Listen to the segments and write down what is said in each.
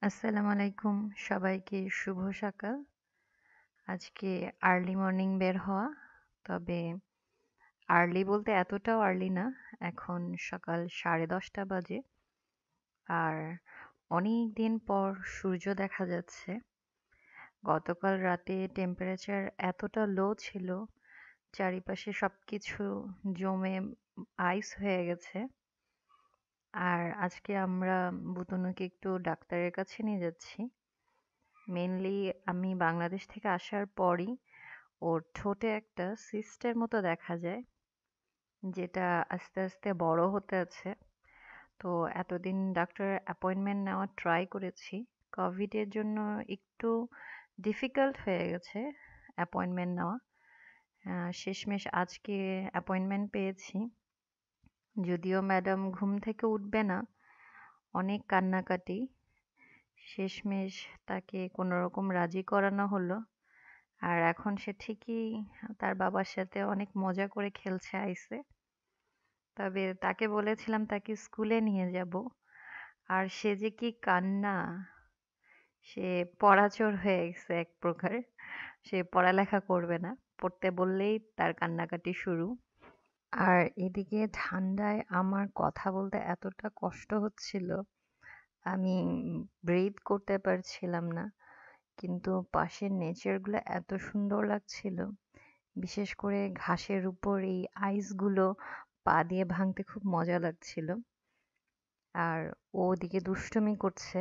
আসসালামু আলাইকুম সবাইকে শুভ সকাল। আজকে আর্লি মর্নিং বের হওয়া। তবে আর্লি বলতে এতটাও আর্লি না। এখন সকাল 10:30 বাজে। আর অনেক দিন পর সূর্য দেখা যাচ্ছে। গতকাল রাতে টেম্পারেচার এতটা লো ছিল, চারিপাশে সবকিছু জমে আইস হয়ে গেছে। আর আজকে আমরা বুতুনুকে একটু ডাক্তারের কাছে নিয়ে যাচ্ছি। মেইনলি আমি বাংলাদেশ থেকে আসার পরই ওর ঠোঁটে একটা সিস্টের মতো দেখা যায়, যেটা আস্তে আস্তে বড় হতে আছে। তো এতদিন ডাক্তারের অ্যাপয়েন্টমেন্ট নেওয়ার ট্রাই করেছি, কোভিডের জন্য একটু ডিফিকাল্ট হয়ে গেছে অ্যাপয়েন্টমেন্ট নেওয়া। শেষমেশ আজকে অ্যাপয়েন্টমেন্ট পেয়েছি। যদিও ম্যাডাম ঘুম থেকে উঠবে না, অনেক কান্নাকাটি, শেষমেশ তাকে কোনোরকম রাজি করানো হলো। আর এখন সে ঠিকই তার বাবার সাথে অনেক মজা করে খেলছে আইসে। তবে তাকে বলেছিলাম তাকে স্কুলে নিয়ে যাব। আর সে যে কি কান্না! সে পড়াচোর হয়ে গেছে এক প্রকার। সে পড়ালেখা করবে না। পড়তে বললেই তার কান্নাকাটি শুরু। আর এদিকে ঠান্ডায় আমার কথা বলতে এতটা কষ্ট হচ্ছিল, আমি ব্রিথ করতে পারছিলাম না। কিন্তু পাশের নেচারগুলো এত সুন্দর লাগছিল, বিশেষ করে ঘাসের উপর এই আইসগুলো পা দিয়ে ভাঙতে খুব মজা লাগছিল। আর ও ওদিকে দুষ্টুমি করছে।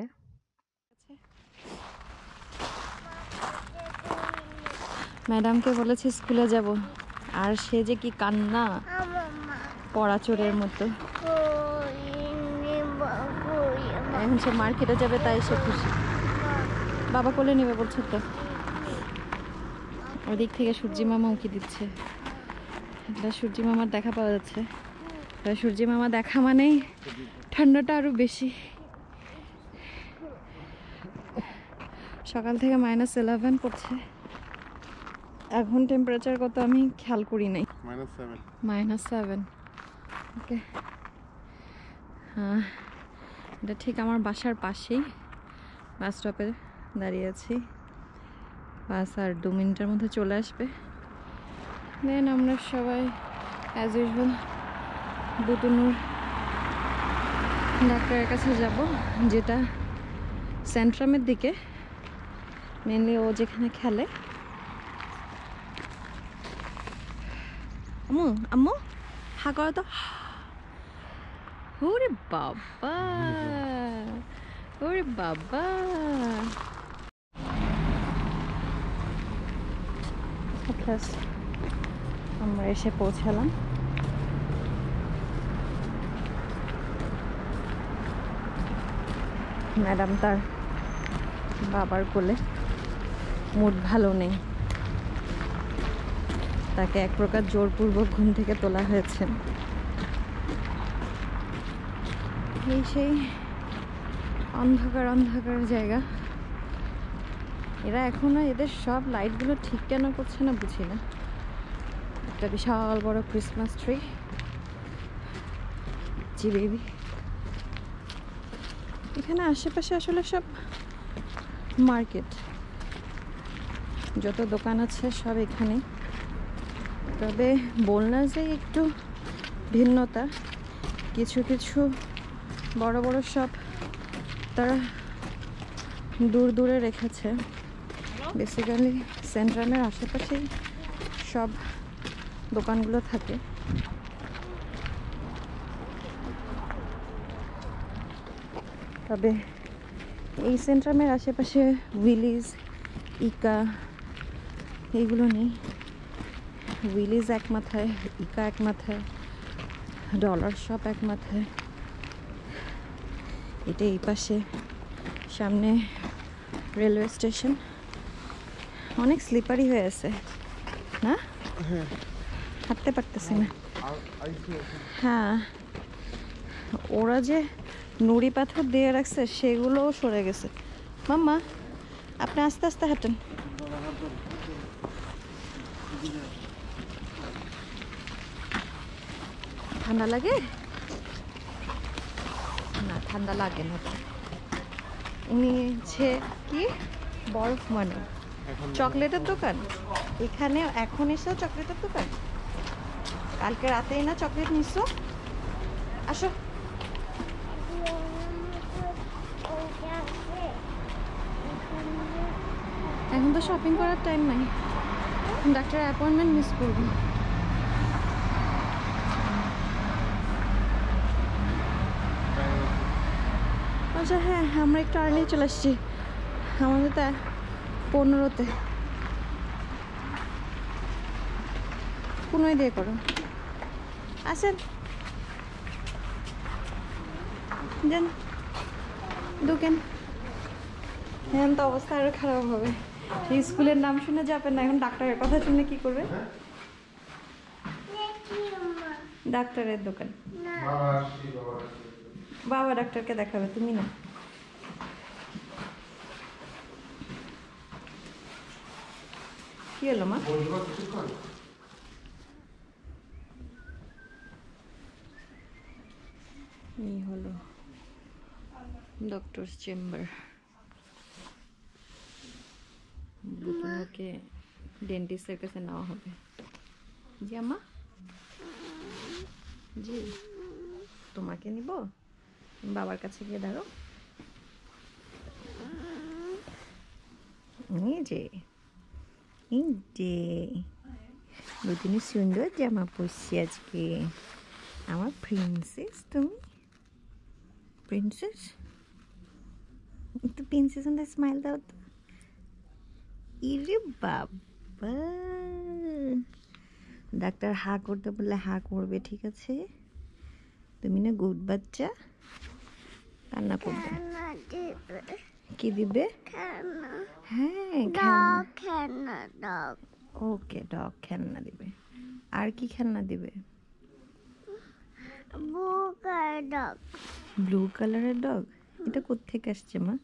ম্যাডামকে বলেছে স্কুলে যাব, আর সে যে কি কান্না, পড়াচোরের মতো। এখন সে মার্কেটে যাবে, তাই সে খুশি। বাবা কোলে নেবে বলছে তো। ওদিক থেকে সূর্যি মামা উঁকি দিচ্ছে। এটা সূর্যি মামার দেখা পাওয়া যাচ্ছে। সূর্যি মামা দেখা মানেই ঠান্ডাটা আরো বেশি। সকাল থেকে -11 পড়ছে। এখন টেম্পারেচার কত আমি খেয়াল করি নাই। -7। ওকে। এটা ঠিক আমার বাসার পাশেই, বাস স্টপে দাঁড়িয়ে আছি। বাস আর 2 মিনিটের মধ্যে চলে আসবে। দেন আমরা সবাই অ্যাজ ইউজুয়াল বুতুনুর ডাক্তারের কাছে যাব, যেটা সেন্ট্রামের দিকে, মেনলি ও যেখানে খেলে। আম্মু আম্মু হা করো তো। ওরে বাবা, ওরে বাবা। আমরা এসে পৌঁছালাম। ম্যাডাম তার বাবার কোলে, মুড ভালো নেই, তাকে এক প্রকার জোরপূর্বক ঘুম থেকে তোলা হয়েছে। এই সেই অন্ধকার অন্ধকার জায়গা। এরা এখনো এদের সব লাইটগুলো ঠিক কেন করছে না বুঝি না। একটা বিশাল বড় ক্রিসমাস ট্রি, জি বেবি। এখানে আশেপাশে আসলে সব মার্কেট, যত দোকান আছে সব এখানে। তবে বলনা যে একটু ভিন্নতা, কিছু কিছু বড় বড় শপ তারা দূর দূরে রেখেছে। বেসিক্যালি সেন্ট্রামের আশেপাশেই সব দোকানগুলো থাকে। তবে এই সেন্ট্রামের আশেপাশে উইলিজ, ইকা এইগুলো নেই। উইলিজ এক মাথায়, ইকা এক মাথায়, ডলার শপ এক মাথায়। এটা এই পাশে, সামনে রেলওয়ে স্টেশন। অনেক স্লিপারি হয়ে আছে না, হাঁটতে পারতেছি না। হ্যাঁ, ওরা যে নুড়ি পাথর দিয়ে রাখছে সেগুলোও সরে গেছে। মাম্মা আপনি আস্তে আস্তে হাঁটেন। ঠান্ডা লাগে না? ঠান্ডা লাগে না। উনি হচ্ছে কি বরফ মানে চকলেটের দোকান। এখানে এখন এসেও চকলেটের দোকান? কালকে রাতেই না চকলেট নিছো? আসো। এখন তো শপিং করার টাইম নাই, ডাক্তার অ্যাপয়েন্টমেন্ট মিস করবো। আচ্ছা হ্যাঁ, আমরা একটু আর্লি চলে আসছি, আমাদের তো 15-তে। 15 দিয়ে করো, আসেন যান ঢুকেন। এখন তো অবস্থা আরো খারাপ হবে, স্কুলের নাম শুনে যাবেন না, এখন ডাক্তারের কথা শুনে কি করবে? ডাক্তারের দোকান, বাবা ডাক্তারকে দেখাবে, তুমি না। কি হলো মা? এই হলো ডক্টরস চেম্বার। বুতুনকে ডেন্টিস্টের কাছে নেওয়া হবে। জি আম্মা, জি তোমাকে নিব? বাবার কাছে গিয়ে দাঁড়ো। এই যে বুতুনি সুন্দর জামা পরছি আজকে, আমার প্রিন্সেস। তুমি প্রিন্সেস? একটু প্রিন্সেস স্মাইল দাও তো। ইরে বাবা, ডাক্তার হা করতে বললে হা করবে, ঠিক আছে? তুমি না গুড বাচ্চা, কান্না করবে। কি দিবে? হ্যাঁ খেলনা। ওকে, ডগ খেলনা দিবে। আর কি খেলনা দিবে? ব্লু কালারের ডগ। এটা কোত্থেকে আসছে মা?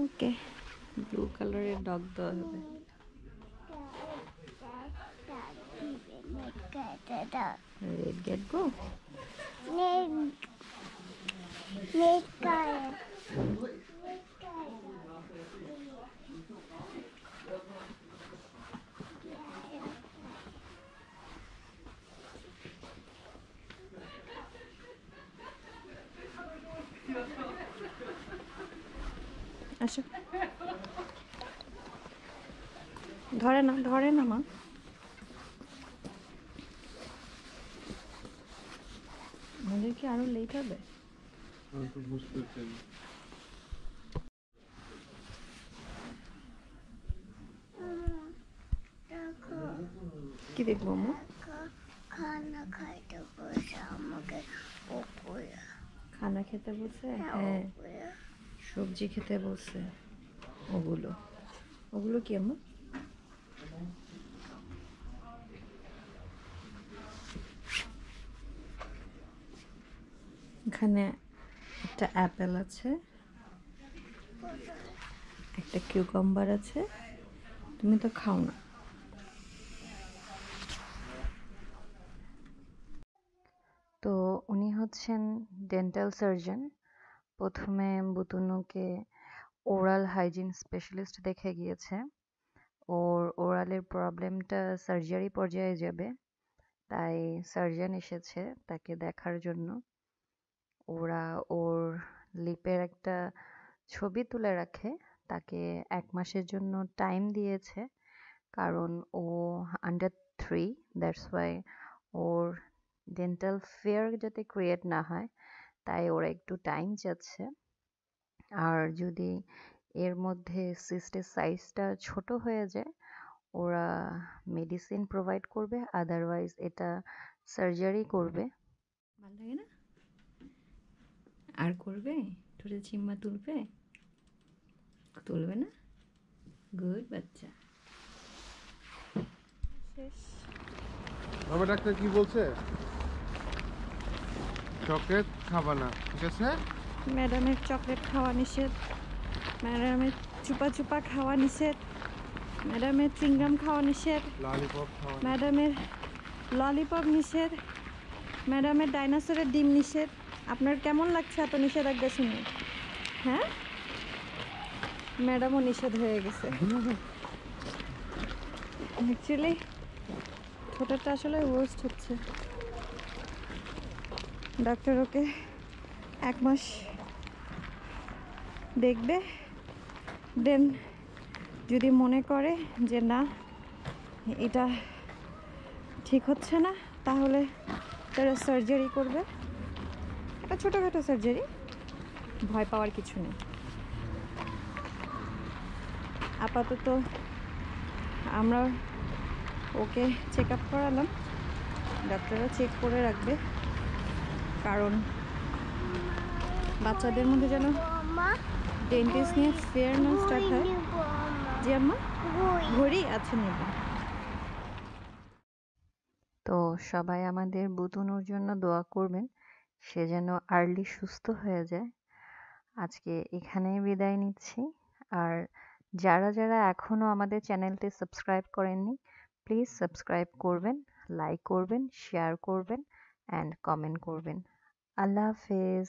ওকে, ব্লু কালারের ডগ দেওয়া হবে। রেড গেট গো। আসো, ধরে না মা। আমাদের কি আরো লেট হবে? কি দেখবো মা? খানা খেতে বলছে? হ্যাঁ, সবজি খেতে বলছে। ওগুলো কি আম্মা? এখানে একটা অ্যাপেল আছে, একটা কিউকাম্বার আছে, তুমি তো খাও না। তো উনি হচ্ছেন ডেন্টাল সার্জন। প্রথমে বুতুনুকে ওরাল হাইজিন স্পেশালিস্ট দেখে গিয়েছে। ওর ওরালের প্রবলেমটা সার্জারি পর্যায়ে যাবে, তাই সার্জন এসেছে তাকে দেখার জন্য। ওরা ওর লিপের একটা ছবি তুলে রাখে, তাকে 1 মাসের জন্য টাইম দিয়েছে, কারণ ও আন্ডার 3, দ্যাটস ওয়াই ওর ডেন্টাল ফেয়ার যাতে ক্রিয়েট না হয়, তাই ওরা একটু টাইম চাচ্ছে। আর যদি এর মধ্যে সিস্টের সাইজটা ছোট হয়ে যায়, ওরা মেডিসিন প্রোভাইড করবে, আদারওয়াইজ এটা সার্জারি করবে। ভালো লাগে না? আর করবে? ঠোঁটে চিম্মা তুলবে না? গুড বাচ্চা। শেষ। বাবা ডাক্তার কি বলছে? চকলেট খাবা না, ঠিক আছে? ম্যাডামের চকলেট খাওয়া নিষেধ, ম্যাডামের চুপা খাওয়া নিষেধ, ম্যাডামের চিংগাম খাওয়া নিষেধ, ম্যাডামের ললিপপ নিষেধ, ম্যাডামের ডাইনোসরের ডিম নিষেধ। আপনার কেমন লাগছে এত নিষেধাজ্ঞা শুনে? হ্যাঁ, ম্যাডামও নিষেধ হয়ে গেছে। অ্যাকচুয়ালি ছোটটা আসলে ওয়ার্স্ট হচ্ছে। ডাক্তার ওকে 1 মাস দেখবে, দেন যদি মনে করে যে না এটা ঠিক হচ্ছে না, তাহলে তারা সার্জারি করবে। একটা ছোটোখাটো সার্জারি, ভয় পাওয়ার কিছু নেই। আপাতত আমরা ওকে চেক আপ করালাম, ডাক্তাররা চেক করে রাখবে, কারণ বাচ্চাদের মধ্যে যেন ডেন্টিস্ট নিয়ে ফেয়ার না স্টার্ট হয়। জি আম্মা, ঘড়ি আছে নেব। তো সবাই আমাদের বুতুনুর জন্য দোয়া করবেন, সে যেন আর্লি সুস্থ হয়ে যায়। আজকে এখানেই বিদায় নিচ্ছি। আর যারা যারা এখনো আমাদের চ্যানেলটি সাবস্ক্রাইব করেননি, প্লিজ সাবস্ক্রাইব করবেন, লাইক করবেন, শেয়ার করবেন অ্যান্ড কমেন্ট করবেন। আল্লাহ হাফেজ।